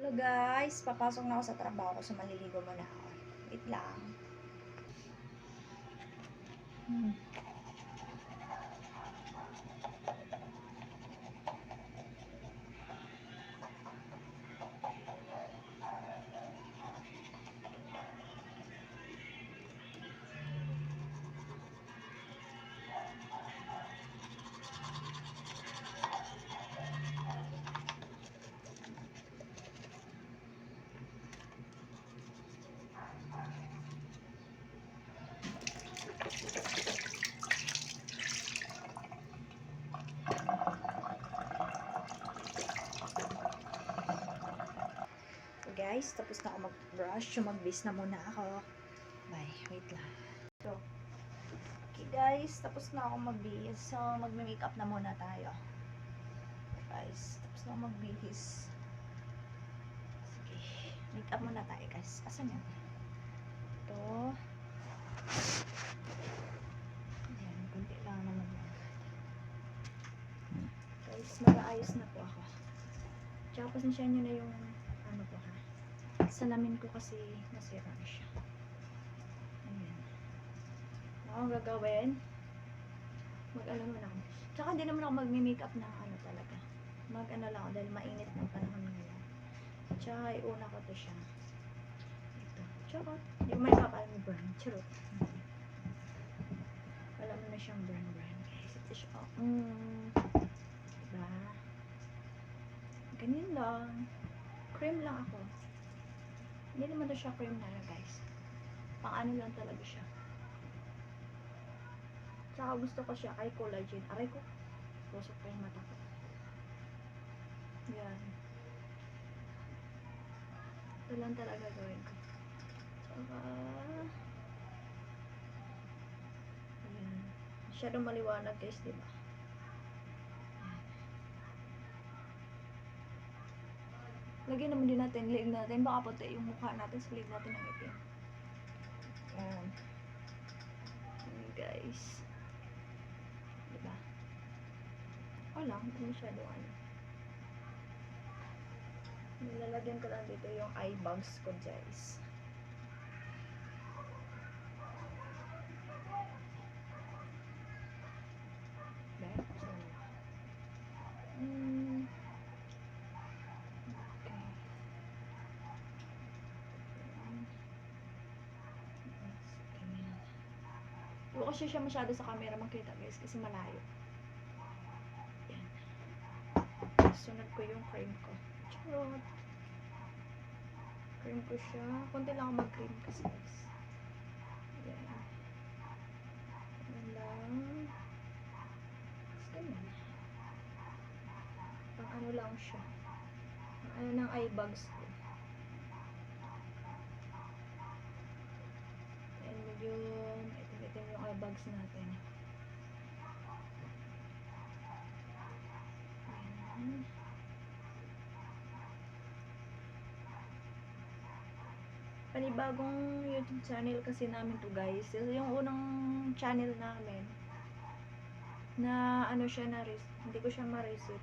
Hello guys, papasok na ako sa trabaho so maliligo muna ako. Wait lang. Guys, tapos na ako mag-brush. So mag-base na muna ako. Bye, wait lang. So, okay guys, tapos na ako mag-base. So mag-makeup na muna tayo. Guys, tapos na ako mag-base. Sige, makeup muna tayo guys. Asan yan? Ito. Ayan, kunti lang naman yan. Guys, mag-aayos na po ako. Tsaka pasensya nyo na yung ano po ha. Salamin ko kasi nasira na siya. Ayan. Ako gagawin. Mag-alam mo na ako. Tsaka hindi naman ako mag-makeup na ano talaga. Mag-ano lang ako dahil mainit ng panahon ngayon. Tsaka iuna ko to siya. Ito. Tsaka, hindi ko makeup alam yung brand. Charot. Alam mo na siyang brand. Guys, ito siya. Diba? Ganyan lang. Cream lang ako. Hindi naman to siya cream na guys. Pang ano lang talaga siya. Tsaka gusto ko siya kay collagen. Aray ko. Pusok pa yung mata ko. Yan. Ito lang talaga gawin ko. Tsaka yan. Masyadong maliwanag guys, diba? Lagyan naman din natin, liig natin. Baka puti yung mukha natin sa liig natin ng itim. Yan. Yan guys. Diba? Wala, hindi masyadong ano. Nilalagyan ko lang dito yung eye bags ko guys. Huwag kasi siya masyado sa camera makita guys kasi malayo. Yan. Sunod ko yung cream ko. Charot. Cream ko siya. Kunti lang ako mag-cream kasi guys. Yan. Yan lang. Tapos ganyan. Pang ano lang siya. Pang ano ng eye bags ko. And medyo itim-itim yung eye bags natin. Ayan. Panibagong YouTube channel kasi namin to guys. Yung unang channel namin na ano siya na hindi ko siya ma-reset.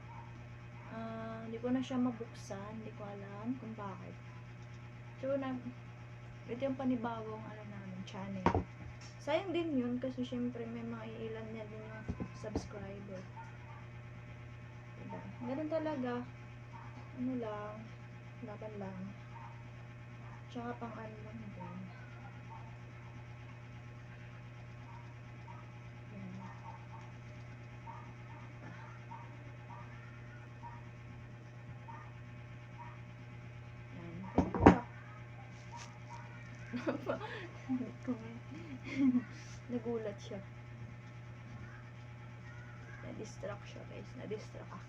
Hindi ko na siya mabuksan. Hindi ko alam kung bakit. So ito yung panibagong ano namin channel. Sayang din yun kasi syempre may mga ilan na din yung subscriber. Diba? Ganun talaga. Ano lang. Laban lang. Tsaka pang ano lang din. Nagulat siya. Na-distract siya guys. Na-distract ako.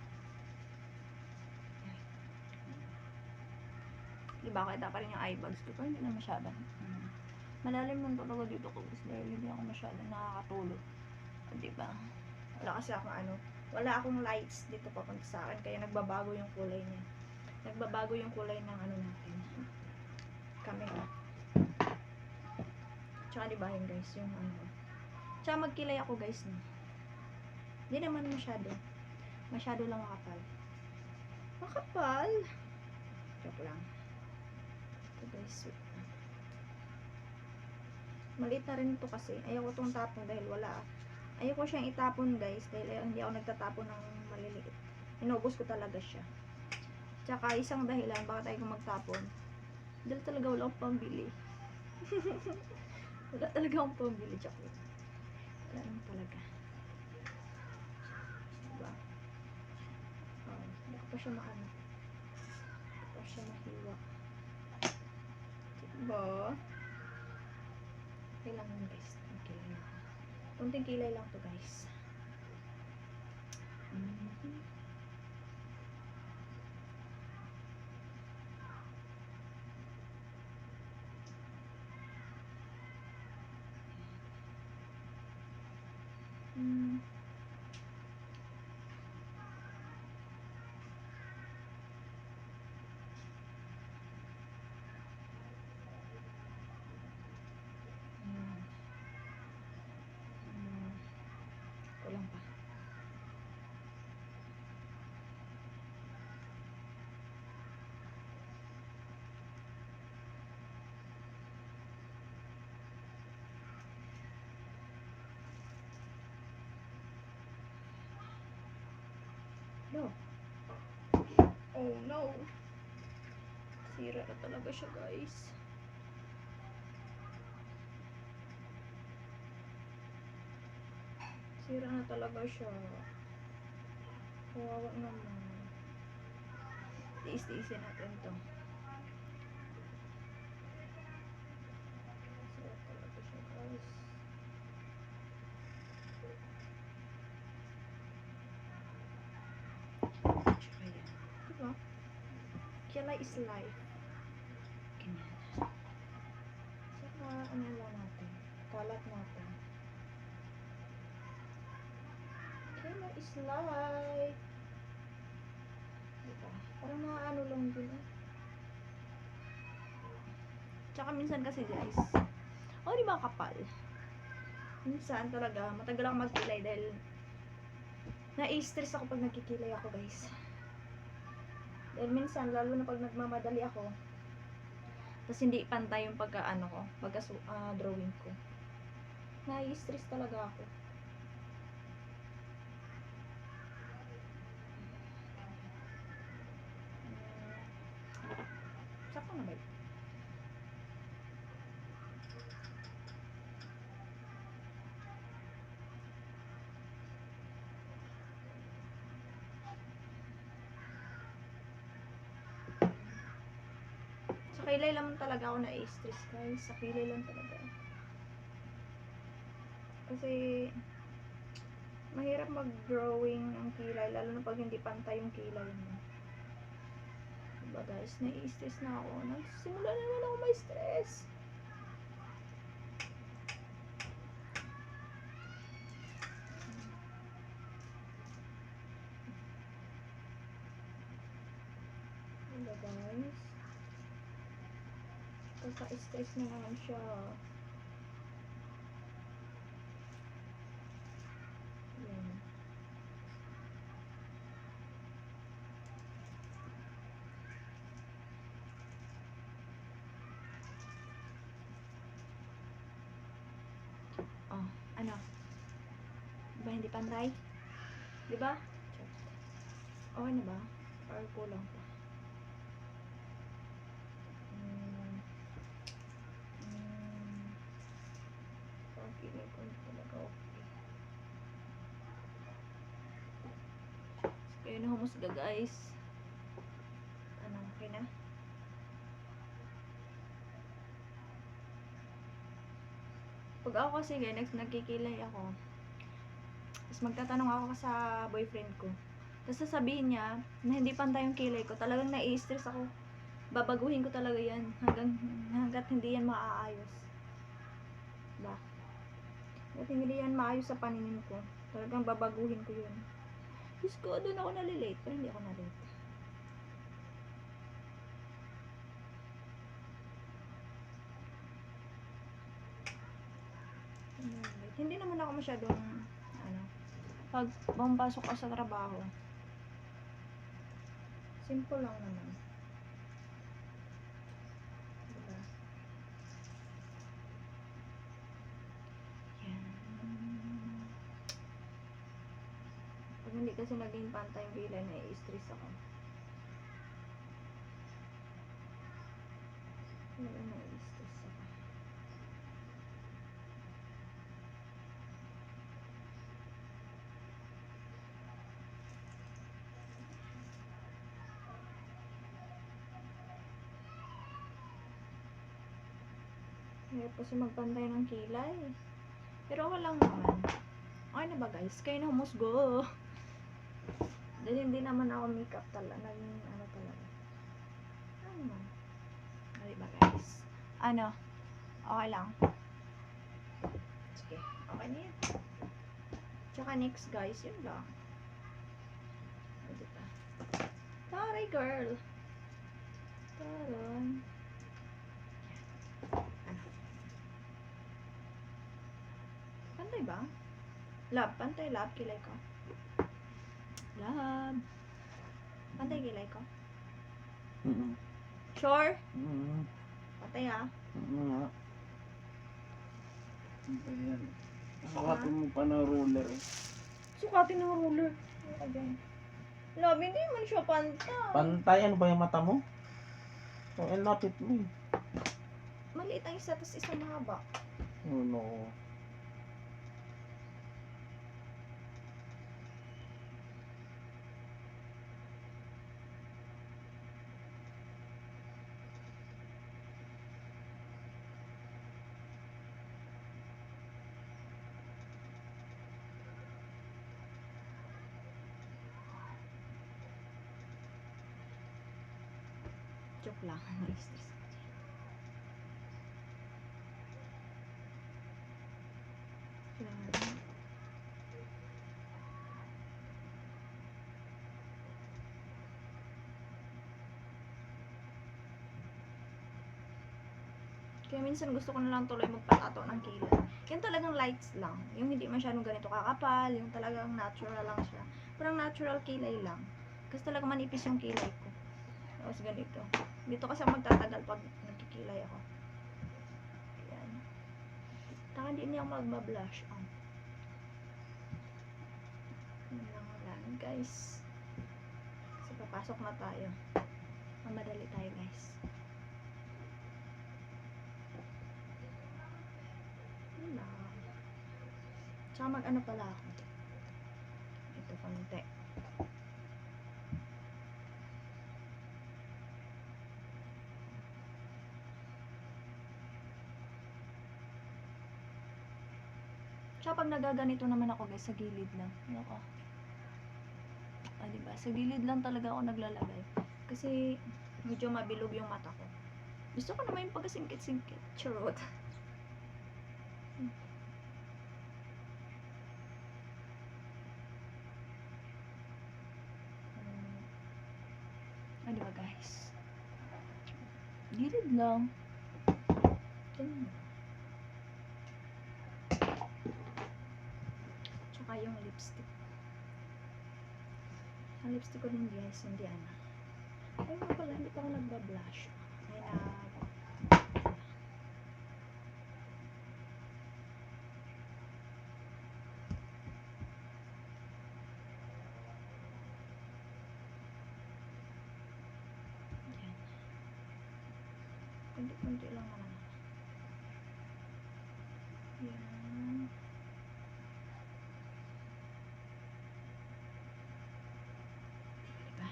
Diba kita pa rin yung eye bags ko. Pero hindi na masyado. Malalim lang talaga dito ko guys. Dahil hindi ako masyado nakakatulog. Diba? Wala kasi akong ano. Wala akong lights dito papunta sa akin. Kaya nagbabago yung kulay niya. Nagbabago yung kulay ng ano natin. Camera. Tsaka diba yun guys. Yung ano. Tsaka magkilay ako guys. Hindi naman masyado. Masyado lang makapal. Makapal? Joke lang. guys. Wait lang. Maliit na rin to kasi. Ayaw ko itong tapon dahil wala. Ayaw ko siyang itapon guys dahil hindi ako nagtatapon ng maliliit. Inubos ko talaga siya. Tsaka isang dahilan bakit tayo magtapon. Dahil talaga wala akong pambili. Wala talaga akong pambili. Chocolate. Wala naman talaga. Diba? Oh, hindi ko pa siya maano. Hindi ko pa siya mahiwa. Diba? Okay lang yun guys. Kilay lang. Kunting kilay lang to guys. Kulang pa. No. Oh no. Sira na talaga siya guys. Sira na talaga siya. Kawawa naman. Tiis-tiisin natin to. Sira talaga siya guys. Tsaka yan. Diba? Kilay is life. Ganyan. Saka ano lang natin. Kalat natin. Kilay is life. Diba? Parang naano lang din eh. Tsaka minsan kasi guys, oh di ba kapal? Minsan talaga, matagal ako magkilay dahil na-stress ako pag nagkikilay ako guys. Dahil minsan, lalo na pag nagmamadali ako, tapos hindi pantay yung pagka-ano ko, pagka-drawing ko. Na-stress talaga ako. Saka na ba? Sa kilay lang talaga ako na-stress guys. Sa kilay lang talaga. Kasi mahirap mag-drawing ang kilay, lalo na pag hindi pantay yung kilay mo. Diba guys, na-stress na ako. Nagsimula na naman ako may stress. Diba guys? Kaka-stress na naman siya. Yan. Oh, ano? Diba hindi pantay? Diba? Okay na ba? Or kulang pa? Feeling ko na talaga okay. Kaya nahumusga guys. Ano, okay na? Pag ako kasi guys, nagkikilay ako, tapos magtatanong ako sa boyfriend ko, tapos sasabihin niya na hindi pantay yung kilay ko, talagang nai-stress ako. Babaguhin ko talaga yan hanggat hindi yan maaayos. Diba? Hanggat hindi yan maayos sa paningin ko, talagang babaguhin ko yun. Diyos ko, doon ako nalilate, pero hindi ako nalilate. Hindi naman ako masyadong pag pumasok ako sa trabaho, simple lang naman, diba? kasi naging pantay yung kilay, nai-stress ako. Nai-stress ako. Hirap kasi magpantay ng kilay. Pero okay lang naman. Okay na ba guys? Kayo na humusgo. Dahil hindi naman ako makeup talaga. Naging ano talaga. Ano naman? Ano ba guys? Ano? Okay lang. Sige. Okay na yan. Tsaka next guys, yun lang. O diba? Taray girl. Taray. Ano? Pantay ba? Lab. Pantay lab. Kilay ko. Lab. Pantay kilay ko. Sure? Pantay ha? Ayan. Sukatin mo pa ng ruler eh. Sukatin ng ruler. Ayan. Lab, hindi man siya pantay. Pantay, ano ba yung mata mo? So, lapit mo eh. Maliit ang isa, tapos isang mahaba. Oh no. Joke lang. Na-stress. Yan. Kaya minsan gusto ko na lang tuloy magpatato ng kilay. Yan talagang lights lang. Yung hindi masyadong ganito kakapal. Yung talagang natural lang siya. Parang natural kilay lang. Kasi talagang manipis yung kilay ko. Tapos ganito. Dito kasi ako magtatagal pag nagkikilay ako. Ayan. Taka hindi ako magbablush on. Yun lang guys. Kasi papasok na tayo. Mamadali tayo guys. Yun lang. Tsaka mag-ano pala ako. Ito konti. Tsaka pag nagaganito naman ako guys, sa gilid lang. Ano ko? Ah, diba? Sa gilid lang talaga ako naglalagay. Kasi medyo mabilog yung mata ko. Gusto ko naman yung pagkasingkit-singkit. Charot. Ah, diba guys? Gilid lang. Ganyan. Tsaka yung lipstick. Ang lipstick ko din guys, hindi ano. Ay, nga pala, hindi pa ako nagbablush. Ay, yan. Kunti-kunti lang naman. Yan. Diba?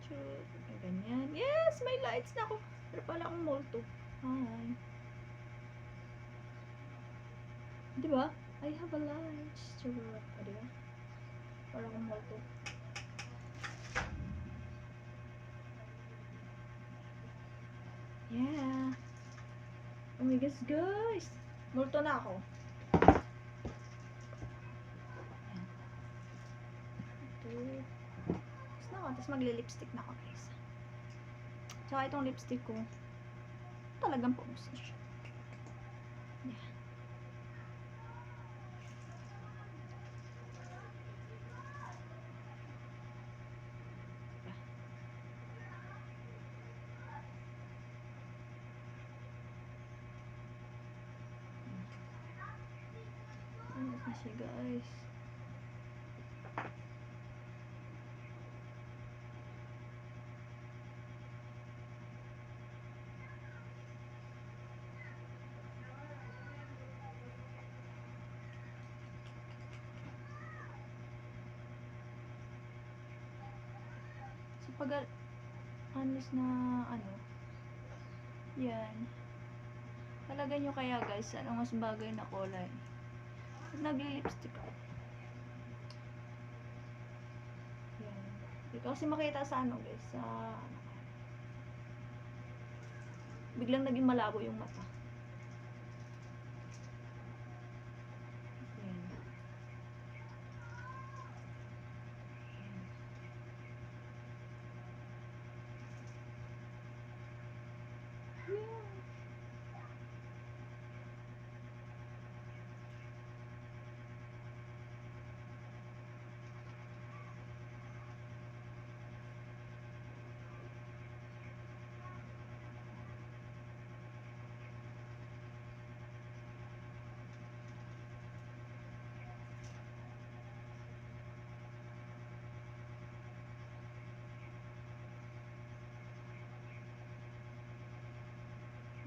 Shoot. Ganyan. Yes! May lights na ako. Pero pala akong multo. Hi. Diba? I have a light. Charot. Ah, diba? Para akong multo. Yeah. Oh my gosh, guys. Multo na ako. Ayan. Ito. Tapos na ako. Tapos magli-lipstick na ako, guys. Tsaka itong lipstick ko, talagang paubos na siya. Yeah. Kasi guys. Sa pag-alis na ano, yan. Talaga nyo kaya guys, ano mas bagay na kulay? Pag nagli-lipstick ako. Yan. Hindi ko kasi makita sa ano guys, sa biglang naging malabo yung mata. Yan. Yan.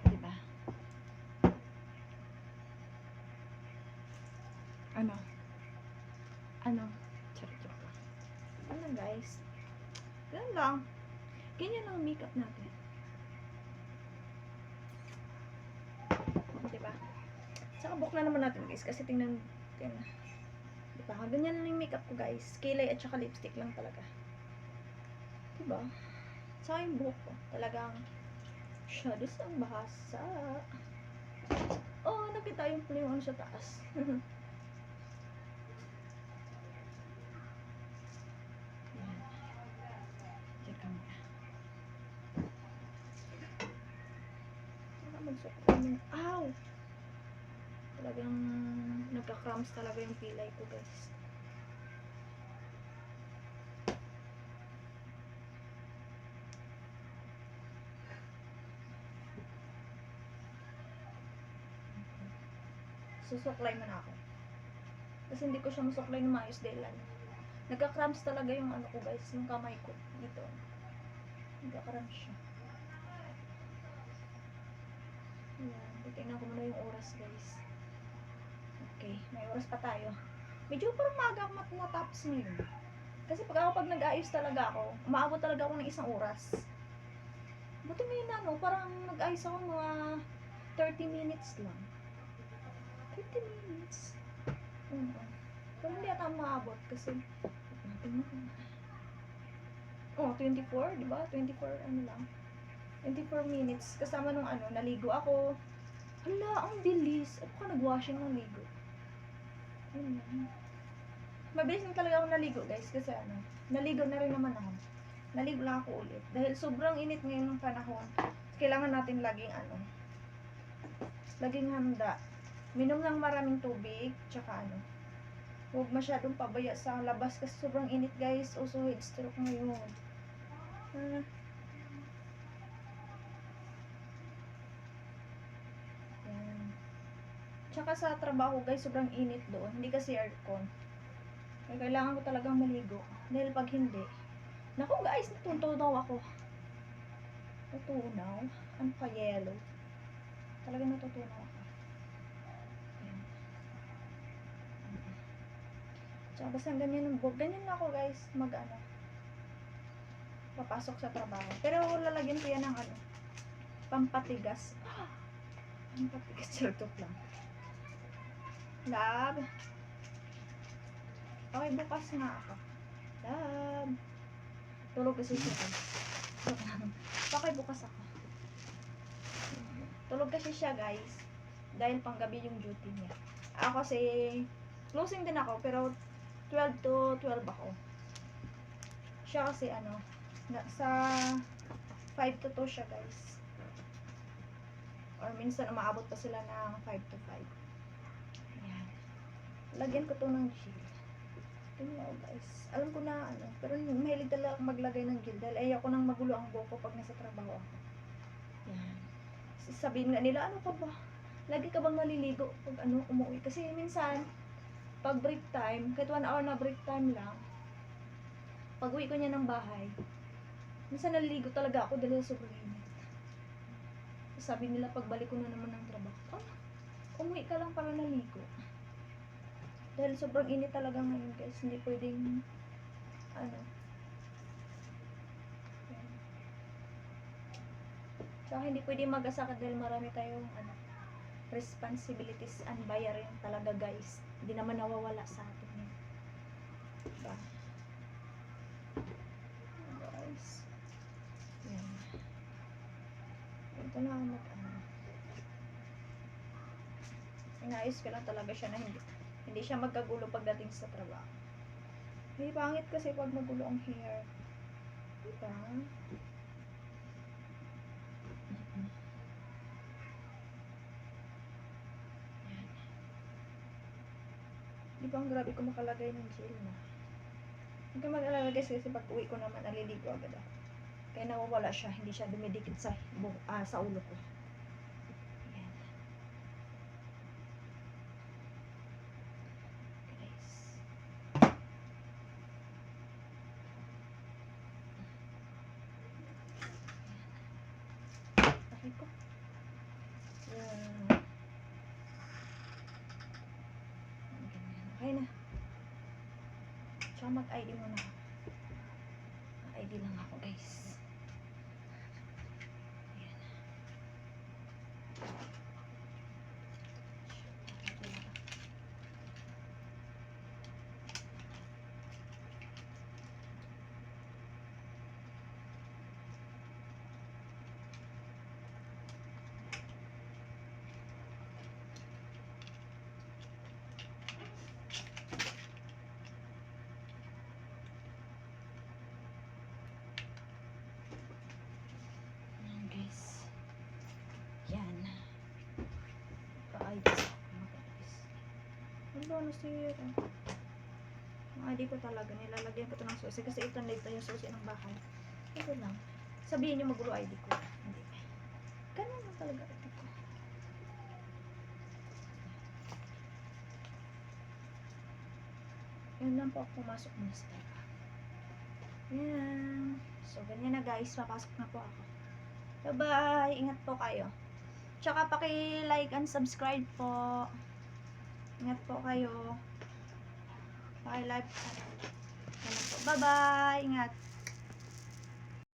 Diba? Ano? Ano? Charot lang. Ano guys? Ganun lang. Ganyan lang ang makeup natin. Diba? Saka buhok na naman natin guys. Kasi tingnan. Diba? Ganyan lang yung makeup ko guys. Kilay at saka lipstick lang talaga. Diba? Saka yung buhok ko. Talagang shadows ang bahasa. Oh, nakita yung pala yung ano sa taas. Yan. Check ka muna. Saka magsukot yung... Ow! Talagang nagka-cramps talaga yung pilay ko guys. Susuklay mo na ako. Kasi hindi ko siya masuklay na maayos dahil ano. Nagka-cramps talaga yung ano ko guys, yung kamay ko. Dito. Nagka-cramps siya. Ayan. Titignan ko muna yung oras guys. Okay, may oras pa tayo. Medyo parang maaga ako matapos ngayon. Kasi pag nag-ayos talaga ako, umaabot talaga ako ng 1 oras. Buti ngayon ano, parang nag-ayos ako mga 30 minutes lang. 30 minutes. Pero hindi ata maabot kasi tingnan ko. Oh, 24, di ba? 24 ano lang. 24 minutes kasama nung ano, naligo ako. Hala, ang bilis. Ako ka nag-washing ng ligo. Ayun. Mabilis lang talaga ako naligo, guys, kasi ano, naligo na rin naman ako. Naligo lang ako ulit. Dahil sobrang init ngayon ng panahon. Kailangan natin laging ano, laging handa. Minom ng maraming tubig, tsaka ano, huwag masyadong pabaya sa labas kasi sobrang init guys. Also heat stroke ngayon. Yan. Tsaka sa trabaho guys, sobrang init doon. Hindi kasi aircon. Kaya kailangan ko talagang maligo. Dahil pag hindi, naku guys, natutunaw ako. Natutunaw? Ano pa yellow? Talagang natutunaw ako. Tsaka basta ganyan ang buhok. Ganyan na ako guys, mag-ano, papasok sa trabaho. Pero lalagyan ko yan ng ano, pampatigas. Pampatigas, sartok lang. Love. Okay, bukas nga ako. Love. Tulog kasi siya guys. Okay, bukas ako. Tulog kasi siya guys. Dahil panggabi yung duty niya. Ako kasi, closing din ako, pero 12 to 12 ako. Siya kasi ano, sa 5 to 2 siya guys. Or minsan umaabot pa sila ng 5 to 5. Ayan. Lagyan ko to ng gel. Tingnan ko guys. Alam ko na ano, pero mahilig talaga akong maglagay ng gel dahil ayoko nang magulo ang buhok ko pag nasa trabaho ako. Ayan. Sabihin nga nila, ano ka ba? Lagi ka bang naliligo pag ano, umuwi? Kasi minsan, pag break time, kahit 1 hour na break time lang, pag uwi ko niya ng bahay, minsan naliligo talaga ako dahil sa sobrang init. Sabi nila pagbalik ko na naman ng trabaho, umuwi ka lang para naligo. Dahil sobrang init talaga ngayon guys, hindi pwedeng, ano, yan. Tsaka hindi pwedeng mag-asaka dahil marami tayong, responsibilities and bayarin talaga guys. Hindi naman nawawala sa atin yun. Diba? Guys. Yan. Ito na ako inayos ko lang talaga siya na hindi siya magkagulo pagdating sa trabaho. May pangit kasi pag magulo ang hair. Diba? Yan. Diba ang grabe ko makalagay ng gel na. Huwag ka mag-alala guys kasi pag uwi ko naman naliligo agad ako. Kaya nawawala siya, hindi siya dumidikit sa ulo ko. Ayan. Guys. Okay ko. Ayan. Okay na. Tsaka mag-ID muna ako. ID lang ako guys. Ayan guys. Yan. Pa-ID sa mga guys. Ang bonus here. Ang ID ko talaga. Nilalagyan ko ito ng susi. Kasi ito na ito yung susi ng bahay. Ito lang. Sabihin nyo magulo ID ko. Hindi. Ganun lang talaga ito ko. Yan lang po ako pumasok na sa trabaho. Yan. So, ganyan na guys. Papasok na po ako. Bye-bye. Ingat po kayo. Tsaka paki-like and subscribe po. Ingat po kayo. Paki-like. Bye-bye. Ingat.